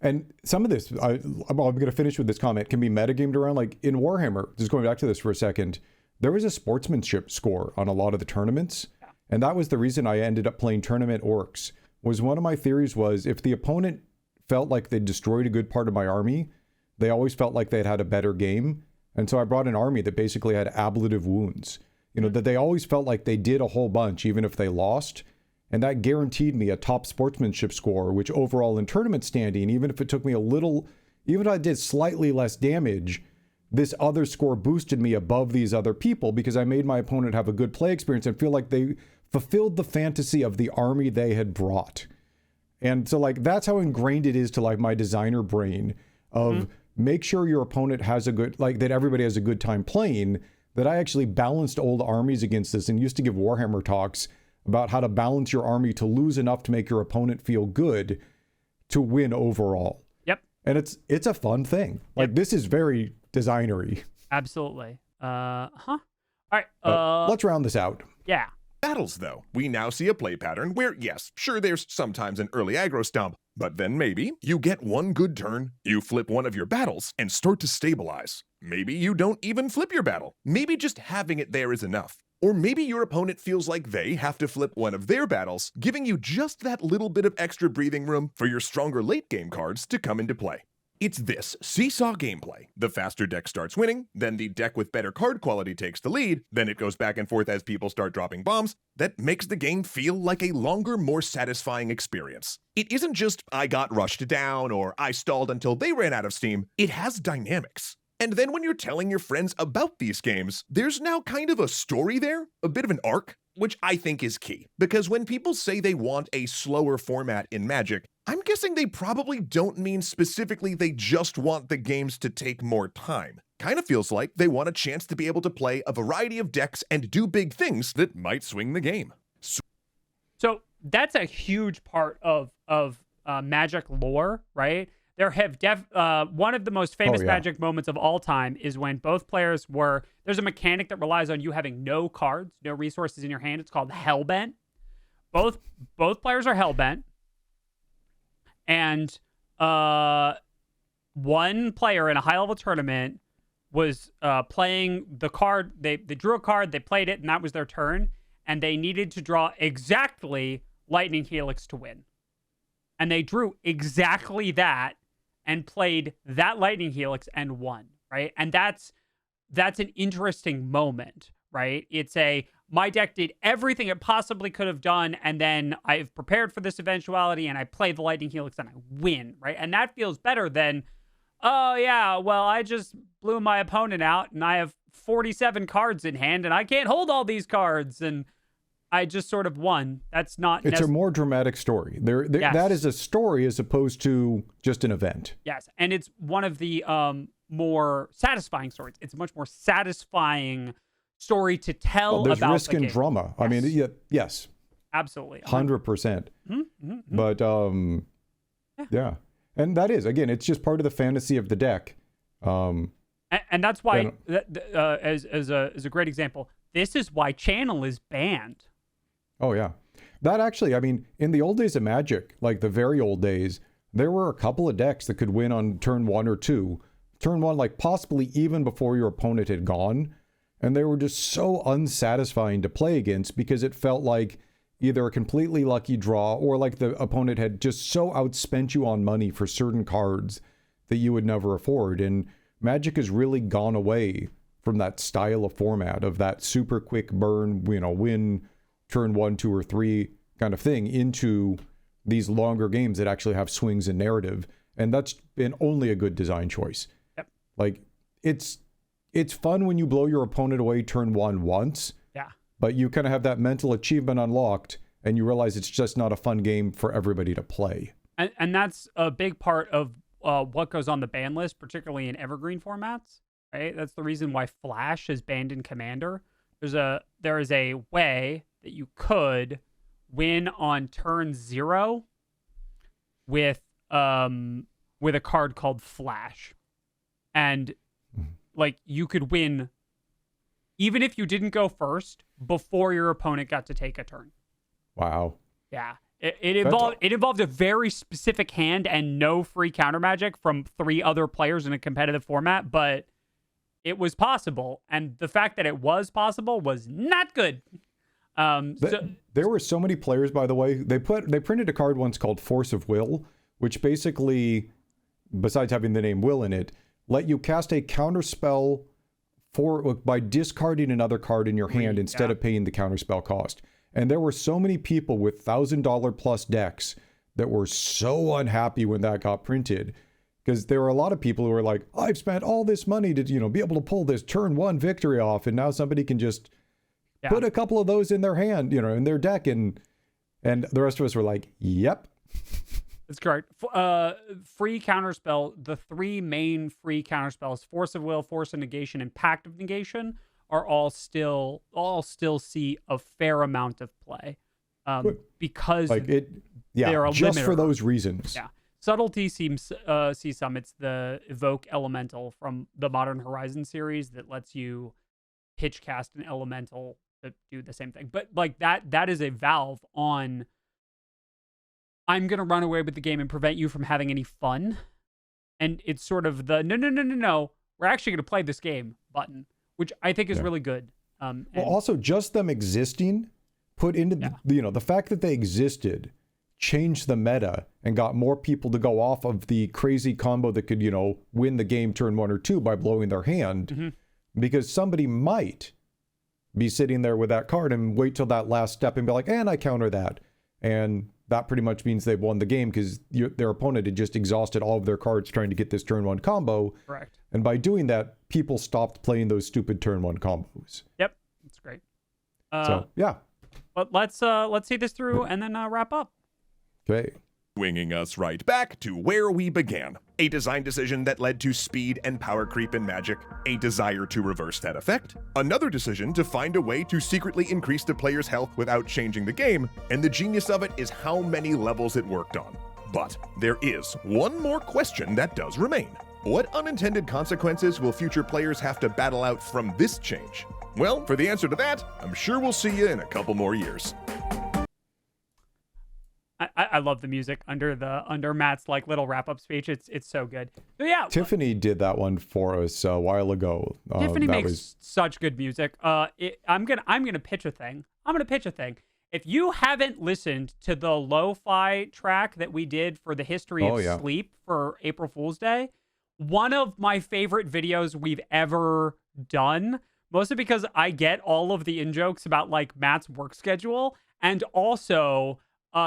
And some of this, I'm going to finish with this comment, can be metagamed around. Like in Warhammer, just going back to this for a second, there was a sportsmanship score on a lot of the tournaments. Yeah. And that was the reason I ended up playing tournament orcs. Was one of my theories was if the opponent felt like they destroyed a good part of my army, they always felt like they'd had a better game. And so I brought an army that basically had ablative wounds. That they always felt like they did a whole bunch, even if they lost. And that guaranteed me a top sportsmanship score, which overall in tournament standing, even if it took me even if I did slightly less damage, this other score boosted me above these other people because I made my opponent have a good play experience and feel like they fulfilled the fantasy of the army they had brought. And so like, that's how ingrained it is to like my designer brain of make sure your opponent has a good, like that everybody has a good time playing, that I actually balanced old armies against this and used to give Warhammer talks about how to balance your army to lose enough to make your opponent feel good to win overall. Yep. And it's a fun thing. Like this is very designery. Absolutely. All right. Let's round this out. Yeah. Battles, though. We now see a play pattern where, yes, sure, there's sometimes an early aggro stomp, but then maybe you get one good turn, you flip one of your battles, and start to stabilize. Maybe you don't even flip your battle. Maybe just having it there is enough. Or maybe your opponent feels like they have to flip one of their battles, giving you just that little bit of extra breathing room for your stronger late game cards to come into play. It's this seesaw gameplay. The faster deck starts winning, then the deck with better card quality takes the lead, then it goes back and forth as people start dropping bombs. That makes the game feel like a longer, more satisfying experience. It isn't just I got rushed down or I stalled until they ran out of steam. It has dynamics. And then when you're telling your friends about these games, there's now kind of a story there, a bit of an arc, which I think is key. Because when people say they want a slower format in Magic, I'm guessing they probably don't mean specifically they just want the games to take more time. Kind of feels like they want a chance to be able to play a variety of decks and do big things that might swing the game. So that's a huge part of Magic lore, right? There have one of the most famous Magic moments of all time is when both players there's a mechanic that relies on you having no cards, no resources in your hand. It's called Hellbent. Both players are Hellbent. And one player in a high-level tournament was playing the card. They drew a card, they played it, and that was their turn. And they needed to draw exactly Lightning Helix to win. And they drew exactly that and played that Lightning Helix and won, right? And that's an interesting moment, right? It's my deck did everything it possibly could have done, and then I've prepared for this eventuality, and I play the Lightning Helix, and I win, right? And that feels better than, oh, yeah, well, I just blew my opponent out, and I have 47 cards in hand, and I can't hold all these cards, and I just sort of won. That's not... It's a more dramatic story. Yes. That is a story as opposed to just an event. Yes, and it's one of the more satisfying stories. It's a much more satisfying story to tell there's about risk the and game. drama. Yes. I mean, yes. Absolutely. 100%. Mm-hmm. But, yeah. And that is, again, it's just part of the fantasy of the deck. And that's why, as a great example, this is why Channel is banned. Oh, yeah. That actually, I mean, in the old days of Magic, like the very old days, there were a couple of decks that could win on turn 1 or 2. Turn 1, like possibly even before your opponent had gone. And they were just so unsatisfying to play against because it felt like either a completely lucky draw or like the opponent had just so outspent you on money for certain cards that you would never afford. And Magic has really gone away from that style of format of that super quick burn, win turn 1, 2, or 3 kind of thing into these longer games that actually have swings and narrative. And that's been only a good design choice. Yep. Like it's fun when you blow your opponent away turn 1 once. Yeah. But you kind of have that mental achievement unlocked and you realize it's just not a fun game for everybody to play. And that's a big part of what goes on the ban list, particularly in evergreen formats, right? That's the reason why Flash is banned in Commander. There is a way that you could win on turn 0 with a card called Flash. And like you could win even if you didn't go first before your opponent got to take a turn. Wow. Yeah. It involved a very specific hand and no free counter magic from 3 other players in a competitive format, but it was possible. And the fact that it was possible was not good. There were so many players, by the way. They printed a card once called Force of Will, which basically, besides having the name Will in it, let you cast a counter spell by discarding another card in your hand instead of paying the counter spell cost. And there were so many people with $1,000 plus decks that were so unhappy when that got printed, because there were a lot of people who were like, I've spent all this money to, be able to pull this turn 1 victory off, and now somebody can just put a couple of those in their hand, in their deck, and the rest of us were like, yep. That's correct. Free counterspell, the 3 main free counterspells, Force of Will, Force of Negation, and Pact of Negation, are all still see a fair amount of play. Because they're a just limiter. for those reasons. Yeah. Subtlety seems see some. It's the Evoke Elemental from the Modern Horizon series that lets you pitch cast an elemental to do the same thing. But like that is a valve on, I'm going to run away with the game and prevent you from having any fun. And it's sort of the no, we're actually going to play this game button, which I think is really good. Well, also just them existing put into the fact that they existed changed the meta and got more people to go off of the crazy combo that could, win the game turn 1 or 2 by blowing their hand, because somebody might be sitting there with that card and wait till that last step and be like, and I counter that. And that pretty much means they've won the game because their opponent had just exhausted all of their cards trying to get this turn 1 combo. Correct. And by doing that, people stopped playing those stupid turn 1 combos. Yep. That's great. So, yeah. But let's see this through and then wrap up. Okay. Winging us right back to where we began. A design decision that led to speed and power creep in Magic, a desire to reverse that effect, another decision to find a way to secretly increase the player's health without changing the game, and the genius of it is how many levels it worked on. But there is one more question that does remain. What unintended consequences will future players have to battle out from this change? Well, for the answer to that, I'm sure we'll see you in a couple more years. I love the music under Matt's like little wrap up speech. It's so good. So yeah, Tiffany did that one for us a while ago. Tiffany makes such good music. I'm gonna pitch a thing. If you haven't listened to the lo-fi track that we did for the history of sleep for April Fool's Day, one of my favorite videos we've ever done. Mostly because I get all of the in-jokes about like Matt's work schedule, and also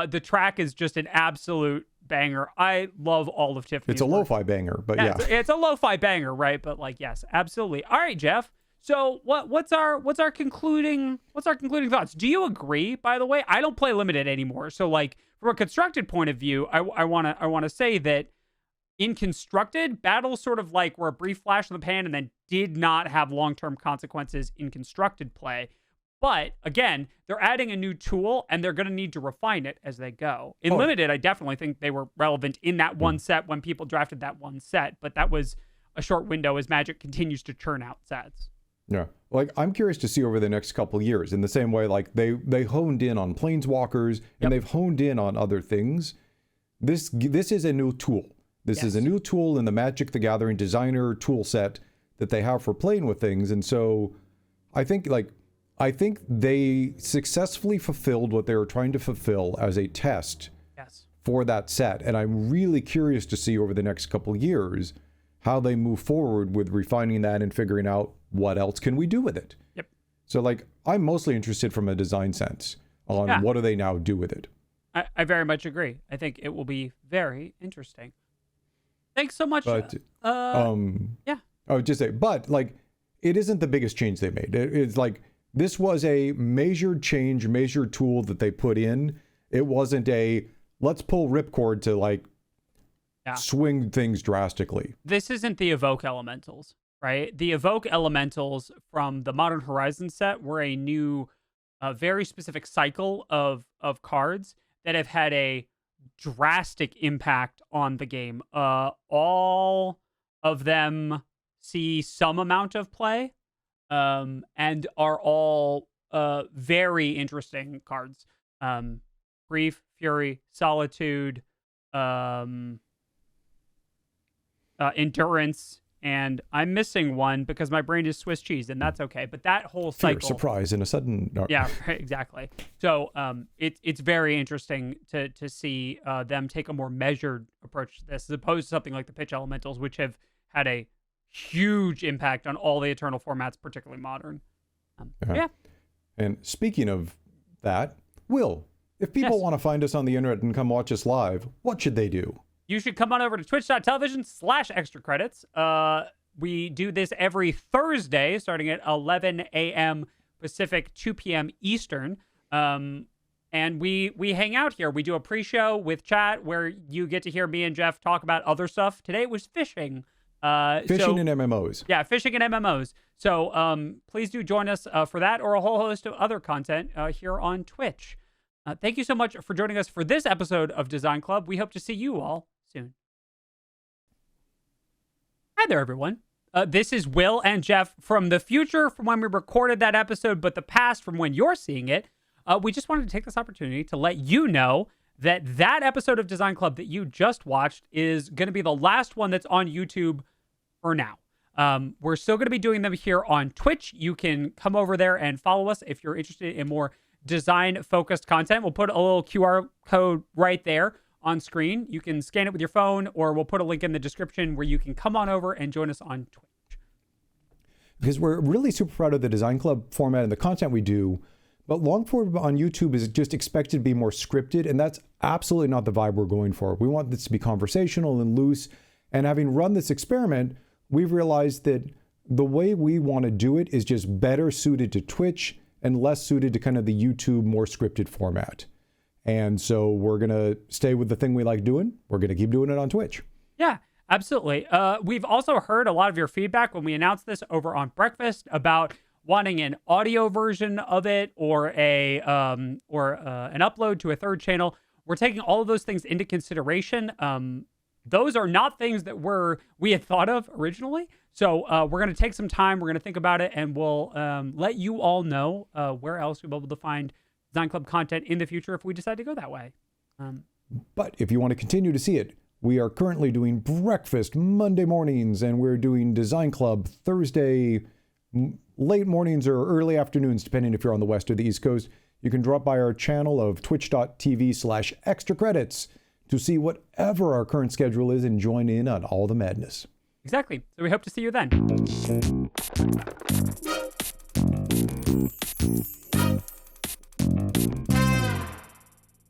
the track is just an absolute banger. I love all of Tiffany's It's a work. lo-fi banger, but yeah. It's a lo-fi banger, right? But like, yes, absolutely. All right, Jeff. So what's our concluding thoughts? Do you agree, by the way? I don't play limited anymore. So like from a constructed point of view, I wanna say that in constructed, battles sort of like were a brief flash in the pan and then did not have long-term consequences in constructed play. But again, they're adding a new tool and they're going to need to refine it as they go. In limited, I definitely think they were relevant in that one set when people drafted that one set, but that was a short window as Magic continues to churn out sets. Yeah. Like I'm curious to see over the next couple of years in the same way, like they honed in on planeswalkers and they've honed in on other things. This is a new tool. This is a new tool in the Magic the Gathering designer tool set that they have for playing with things. And so I think they successfully fulfilled what they were trying to fulfill as a test for that set. And I'm really curious to see over the next couple of years how they move forward with refining that and figuring out what else can we do with it. Yep. So like, I'm mostly interested from a design sense on what do they now do with it. I very much agree. I think it will be very interesting. Thanks so much. But, I would just say, but like, it isn't the biggest change they made. It's like, this was a measured change, measured tool that they put in. It wasn't a, let's pull ripcord to like swing things drastically. This isn't the Evoke Elementals, right? The Evoke Elementals from the Modern Horizon set were a new, very specific cycle of cards that have had a drastic impact on the game. All of them see some amount of play, and are all very interesting cards. Grief, Fury, Solitude, Endurance, and I'm missing one because my brain is Swiss cheese, and that's okay. But that whole Fear, cycle, surprise, and a sudden. No. yeah, right, exactly. So it's very interesting to see them take a more measured approach to this, as opposed to something like the pitch elementals, which have had a huge impact on all the Eternal formats, particularly modern. Yeah. And speaking of that, Will, if people Yes. want to find us on the internet and come watch us live, what should they do? You should come on over to twitch.tv/extra credits. We do this every Thursday starting at 11 a.m. Pacific, 2 p.m. Eastern. And we hang out here. We do a pre-show with chat where you get to hear me and Jeff talk about other stuff. Today it was fishing. Fishing and MMOs. Yeah, fishing and MMOs. So please do join us for that or a whole host of other content here on Twitch. Thank you so much for joining us for this episode of Design Club. We hope to see you all soon. Hi there, everyone. This is Will and Jeff from the future, from when we recorded that episode, but the past from when you're seeing it. We just wanted to take this opportunity to let you know that episode of Design Club that you just watched is going to be the last one that's on YouTube for now. We're still going to be doing them here on Twitch. You can come over there and follow us if you're interested in more design-focused content. We'll put a little QR code right there on screen. You can scan it with your phone, or we'll put a link in the description where you can come on over and join us on Twitch. Because we're really super proud of the Design Club format and the content we do, but long form on YouTube is just expected to be more scripted, and that's absolutely not the vibe we're going for. We want this to be conversational and loose, and having run this experiment, we've realized that the way we want to do it is just better suited to Twitch and less suited to kind of the YouTube more scripted format. And so we're going to stay with the thing we like doing. We're going to keep doing it on Twitch. Yeah, absolutely. We've also heard a lot of your feedback when we announced this over on Breakfast about wanting an audio version of it or an upload to a third channel. We're taking all of those things into consideration. Those are not things that we had thought of originally. So we're going to take some time. We're going to think about it, and we'll let you all know where else we'll be able to find Design Club content in the future if we decide to go that way. But if you want to continue to see it, we are currently doing Breakfast Monday mornings, and we're doing Design Club Thursday late mornings or early afternoons, depending if you're on the West or the East Coast. You can drop by our channel of twitch.tv/extra credits to see whatever our current schedule is and join in on all the madness. Exactly. So we hope to see you then.